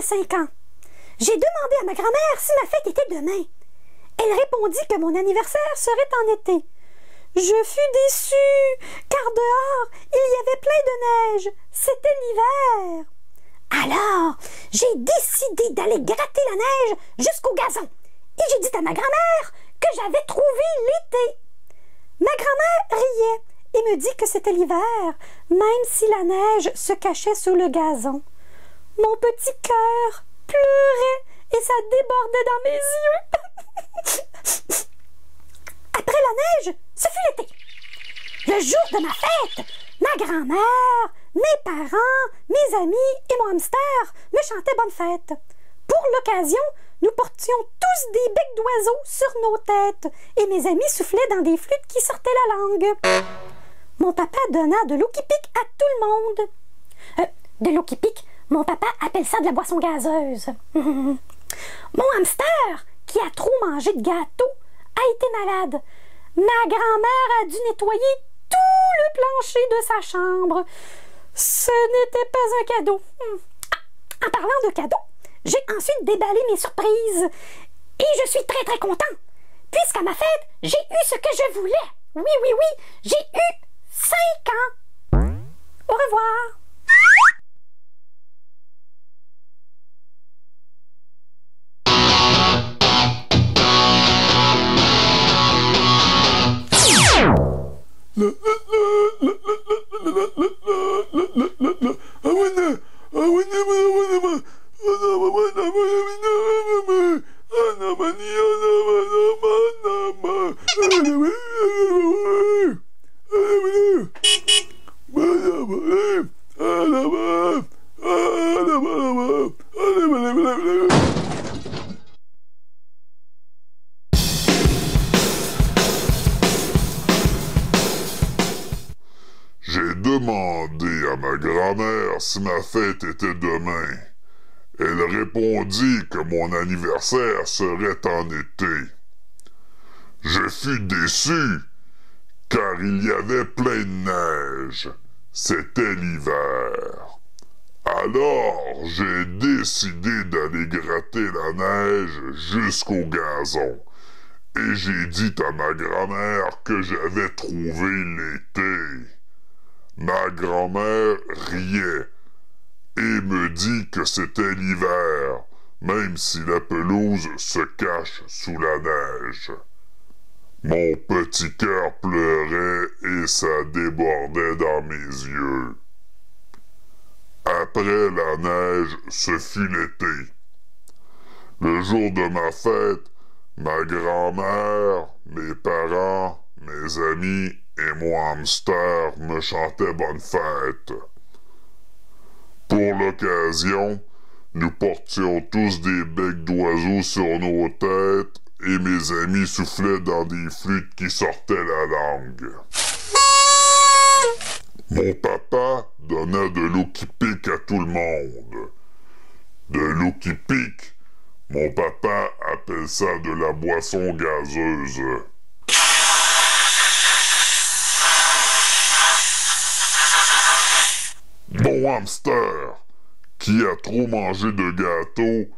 5 ans. J'ai demandé à ma grand-mère si ma fête était demain. Elle répondit que mon anniversaire serait en été. Je fus déçue, car dehors, il y avait plein de neige. C'était l'hiver. Alors, j'ai décidé d'aller gratter la neige jusqu'au gazon. Et j'ai dit à ma grand-mère que j'avais trouvé l'été. Ma grand-mère riait et me dit que c'était l'hiver, même si la neige se cachait sous le gazon. Mon petit cœur pleurait et ça débordait dans mes yeux. Après la neige, ce fut l'été. Le jour de ma fête, ma grand-mère, mes parents, mes amis et mon hamster me chantaient bonne fête. Pour l'occasion, nous portions tous des becs d'oiseaux sur nos têtes et mes amis soufflaient dans des flûtes qui sortaient la langue. Mon papa donna de l'eau qui pique à tout le monde. De l'eau qui pique, mon papa appelle ça de la boisson gazeuse. Mon hamster, qui a trop mangé de gâteaux, a été malade. Ma grand-mère a dû nettoyer tout le plancher de sa chambre. Ce n'était pas un cadeau. En parlant de cadeaux, j'ai ensuite déballé mes surprises. Et je suis très très content. Puisqu'à ma fête, j'ai eu ce que je voulais. Oui, oui, oui, j'ai eu 5 ans. Au revoir. J'ai demandé à ma grand-mère si ma fête était demain. Elle répondit que mon anniversaire serait en été. Je fus déçu, car il y avait plein de neige. C'était l'hiver. Alors, j'ai décidé d'aller gratter la neige jusqu'au gazon. Et j'ai dit à ma grand-mère que j'avais trouvé l'été. Ma grand-mère riait et me dit que c'était l'hiver, même si la pelouse se cache sous la neige. Mon petit cœur pleurait et ça débordait dans mes yeux. Après la neige, ce fut l'été. Le jour de ma fête, ma grand-mère, mes parents, mes amis et mon hamster me chantaient bonne fête. Pour l'occasion, nous portions tous des becs d'oiseaux sur nos têtes et mes amis soufflaient dans des flûtes qui sortaient la langue. Mon papa donna de l'eau qui pique à tout le monde. De l'eau qui pique, mon papa appelle ça de la boisson gazeuse. Mon hamster, qui a trop mangé de gâteaux,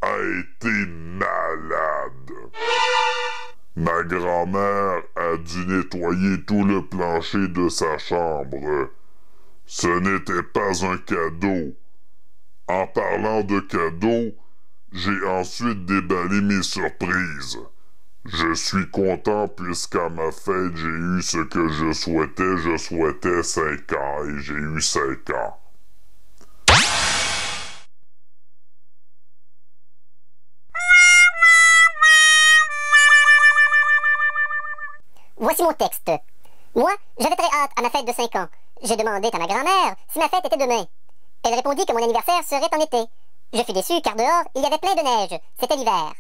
a été malade. Ma grand-mère a dû nettoyer tout le plancher de sa chambre. Ce n'était pas un cadeau. En parlant de cadeaux, j'ai ensuite déballé mes surprises. Je suis content puisqu'à ma fête, j'ai eu ce que je souhaitais. Je souhaitais 5 ans et j'ai eu 5 ans. Voici mon texte. Moi, j'avais très hâte à ma fête de 5 ans. J'ai demandé à ma grand-mère si ma fête était demain. Elle répondit que mon anniversaire serait en été. Je fus déçu car dehors, il y avait plein de neige. C'était l'hiver.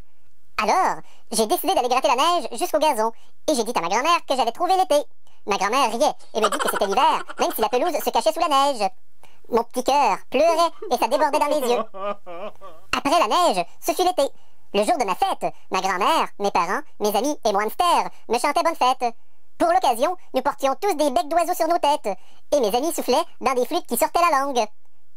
Alors, j'ai décidé d'aller gratter la neige jusqu'au gazon et j'ai dit à ma grand-mère que j'avais trouvé l'été. Ma grand-mère riait et me dit que c'était l'hiver, même si la pelouse se cachait sous la neige. Mon petit cœur pleurait et ça débordait dans mes yeux. Après la neige, ce fut l'été. Le jour de ma fête, ma grand-mère, mes parents, mes amis et mon hamster me chantaient bonne fête. Pour l'occasion, nous portions tous des becs d'oiseaux sur nos têtes et mes amis soufflaient dans des flûtes qui sortaient la langue.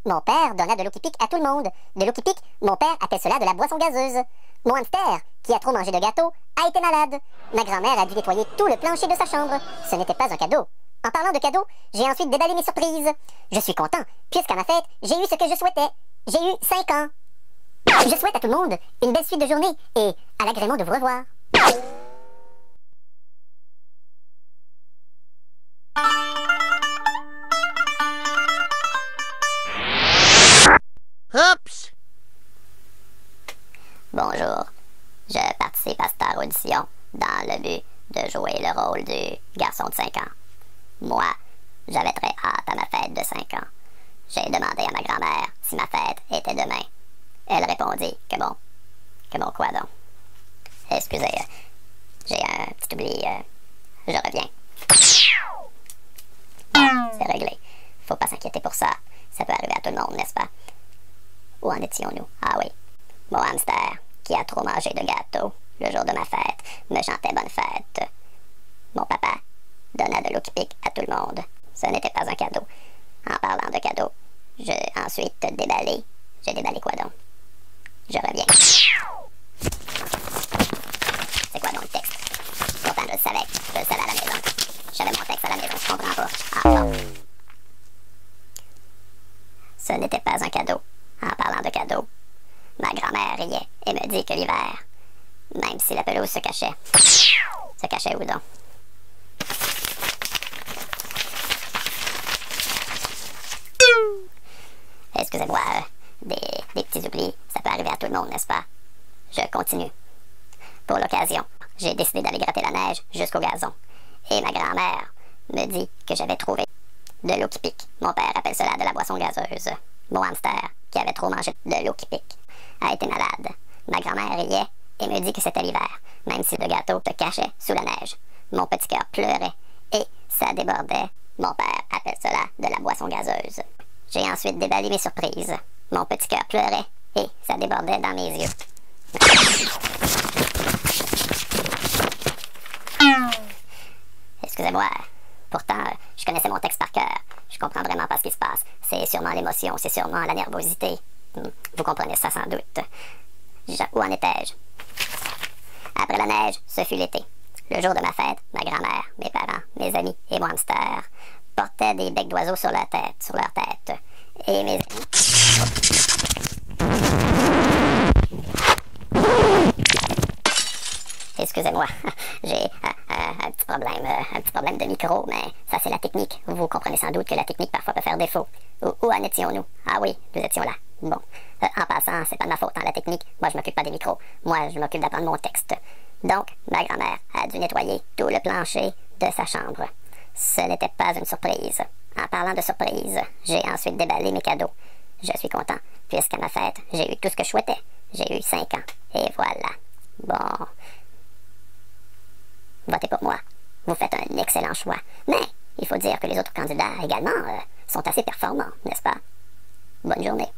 mon père donna de l'eau qui pique à tout le monde. De l'eau qui pique, mon père appelle cela de la boisson gazeuse. Mon hamster, qui a trop mangé de gâteaux, a été malade. Ma grand-mère a dû nettoyer tout le plancher de sa chambre. Ce n'était pas un cadeau. En parlant de cadeaux, j'ai ensuite déballé mes surprises. Je suis content, puisqu'à ma fête, j'ai eu ce que je souhaitais. J'ai eu 5 ans. Je souhaite à tout le monde une belle suite de journée et à l'agrément de vous revoir. Oups! Bonjour, je participe à cette audition dans le but de jouer le rôle du garçon de 5 ans. Moi, j'avais très hâte à ma fête de 5 ans. J'ai demandé à ma grand-mère si ma fête était demain. Elle répondit que bon quoi donc. Excusez, j'ai un petit oubli, je reviens. Bon, c'est réglé. Faut pas s'inquiéter pour ça. Ça peut arriver à tout le monde, n'est-ce pas? Où en étions-nous? Ah oui. Mon hamster, qui a trop mangé de gâteaux le jour de ma fête, me chantait bonne fête. Mon papa donna de l'eau qui pique à tout le monde. Ce n'était pas un cadeau. En parlant de cadeau, j'ai ensuite déballé. J'ai déballé quoi donc? Je reviens. C'est quoi donc le texte? Pourtant, je le savais à la maison. J'avais mon texte à la maison, je comprends pas. Ah, bon. Ce n'était pas un cadeau. En parlant de cadeau, ma grand-mère riait et me dit que l'hiver, même si la pelouse se cachait où donc? Excusez-moi, des petits oublis, ça peut arriver à tout le monde, n'est-ce pas? Je continue. Pour l'occasion, j'ai décidé d'aller gratter la neige jusqu'au gazon. Et ma grand-mère me dit que j'avais trouvé de l'eau qui pique. Mon père appelle cela de la boisson gazeuse. Mon hamster, qui avait trop mangé de l'eau qui pique, a été malade. Ma grand-mère riait et me dit que c'était l'hiver, même si le gâteau se cachait sous la neige. Mon petit cœur pleurait et ça débordait. Mon père appelle cela de la boisson gazeuse. J'ai ensuite déballé mes surprises. Mon petit cœur pleurait et ça débordait dans mes yeux. Excusez-moi. Pourtant, je connaissais mon texte par cœur. Je comprends vraiment pas ce qui se passe. C'est sûrement l'émotion, c'est sûrement la nervosité. Vous comprenez ça sans doute. Où en étais-je? Après la neige, ce fut l'été. Le jour de ma fête, ma grand-mère, mes parents, mes amis et mon hamster portaient des becs d'oiseaux sur leur tête. Et mes amis... Excusez-moi, j'ai un petit problème de micro, mais ça c'est la technique. Vous comprenez sans doute que la technique parfois peut faire défaut. Où en étions-nous? Ah oui, nous étions là. Bon, en passant, c'est pas de ma faute, la technique. Moi, je m'occupe pas des micros. Moi, je m'occupe d'apprendre mon texte. Donc, ma grand-mère a dû nettoyer tout le plancher de sa chambre. Ce n'était pas une surprise. En parlant de surprise, j'ai ensuite déballé mes cadeaux. Je suis content, puisqu'à ma fête, j'ai eu tout ce que je souhaitais. J'ai eu 5 ans. Et voilà. Bon... Votez pour moi. Vous faites un excellent choix. Mais il faut dire que les autres candidats également sont assez performants, n'est-ce pas? Bonne journée.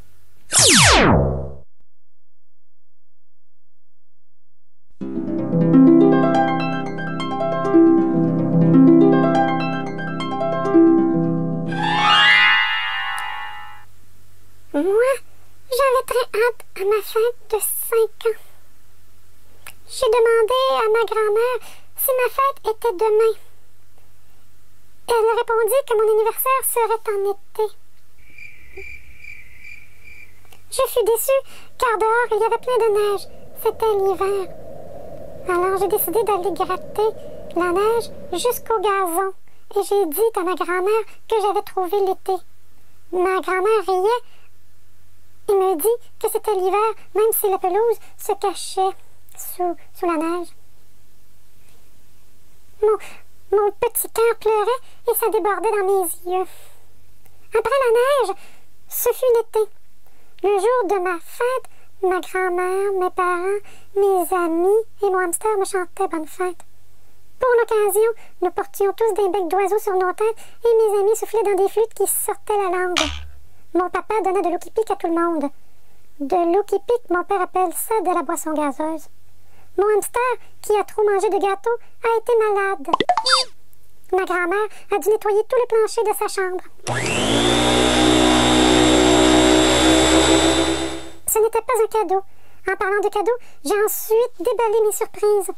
Moi, j'avais très hâte à ma fête de 5 ans. J'ai demandé à ma grand-mère si ma fête était demain. Elle répondit que mon anniversaire serait en été. Je fus déçue, car dehors il y avait plein de neige. C'était l'hiver. Alors j'ai décidé d'aller gratter la neige jusqu'au gazon. Et j'ai dit à ma grand-mère que j'avais trouvé l'été. Ma grand-mère riait et me dit que c'était l'hiver, même si la pelouse se cachait sous la neige. Mon petit cœur pleurait et ça débordait dans mes yeux. Après la neige, ce fut l'été. Le jour de ma fête, ma grand-mère, mes parents, mes amis et mon hamster me chantaient bonne fête. Pour l'occasion, nous portions tous des becs d'oiseaux sur nos têtes et mes amis soufflaient dans des flûtes qui sortaient la langue. Mon papa donna de l'eau qui pique à tout le monde. De l'eau qui pique, mon père appelle ça de la boisson gazeuse. Mon hamster, qui a trop mangé de gâteaux, a été malade. Ma grand-mère a dû nettoyer tout le plancher de sa chambre. ce n'était pas un cadeau. En parlant de cadeau, j'ai ensuite déballé mes surprises.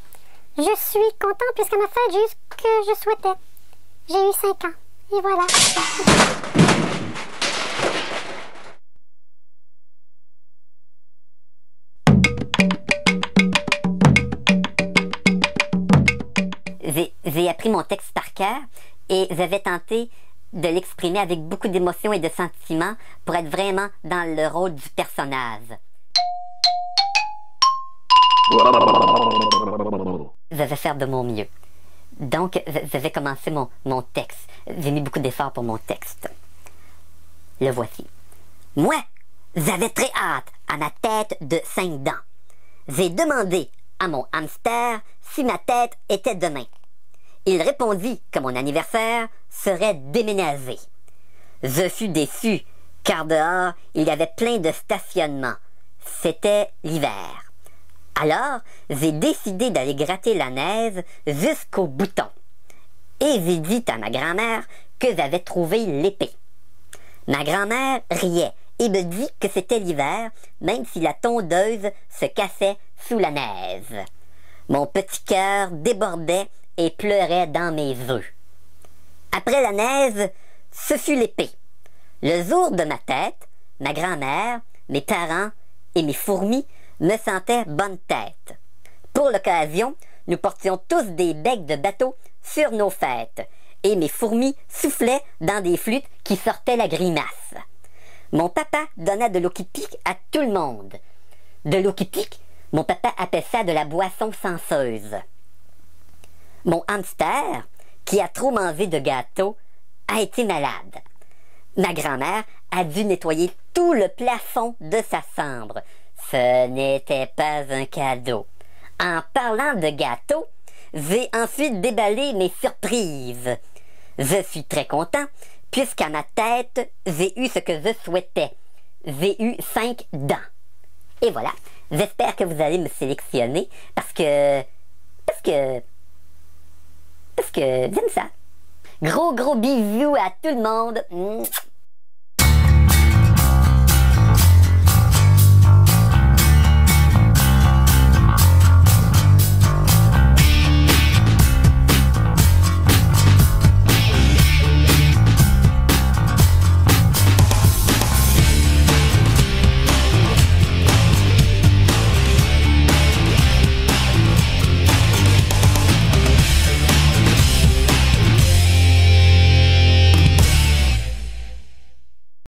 Je suis content puisqu'à ma fête, j'ai eu ce que je souhaitais. J'ai eu 5 ans. Et voilà. J'ai appris mon texte par cœur et j'avais tenté de l'exprimer avec beaucoup d'émotion et de sentiments pour être vraiment dans le rôle du personnage. Je vais faire de mon mieux. Donc, je vais commencer mon texte. J'ai mis beaucoup d'efforts pour mon texte. Le voici. Moi, j'avais très hâte à ma tête de 5 dents. J'ai demandé à mon hamster si ma tête était demain. Il répondit que mon anniversaire serait déménagé. Je fus déçu, car dehors, il y avait plein de stationnements. C'était l'hiver. Alors, j'ai décidé d'aller gratter la neige jusqu'au bouton. Et j'ai dit à ma grand-mère que j'avais trouvé l'épée. Ma grand-mère riait et me dit que c'était l'hiver, même si la tondeuse se cachait sous la neige. Mon petit cœur débordait et pleurait dans mes œufs. Après la neige, ce fut l'épée. Le jour de ma tête, ma grand-mère, mes parents et mes fourmis me sentaient bonne tête. Pour l'occasion, nous portions tous des becs de bateau sur nos fêtes, et mes fourmis soufflaient dans des flûtes qui sortaient la grimace. Mon papa donna de l'eau qui pique à tout le monde. De l'eau qui pique, mon papa appelle ça de la boisson senseuse. Mon hamster, qui a trop mangé de gâteaux, a été malade. Ma grand-mère a dû nettoyer tout le plafond de sa chambre. Ce n'était pas un cadeau. En parlant de gâteaux, j'ai ensuite déballé mes surprises. Je suis très content, puisqu'à ma tête, j'ai eu ce que je souhaitais. J'ai eu 5 dents. Et voilà, j'espère que vous allez me sélectionner, parce que j'aime ça. Gros bisous à tout le monde.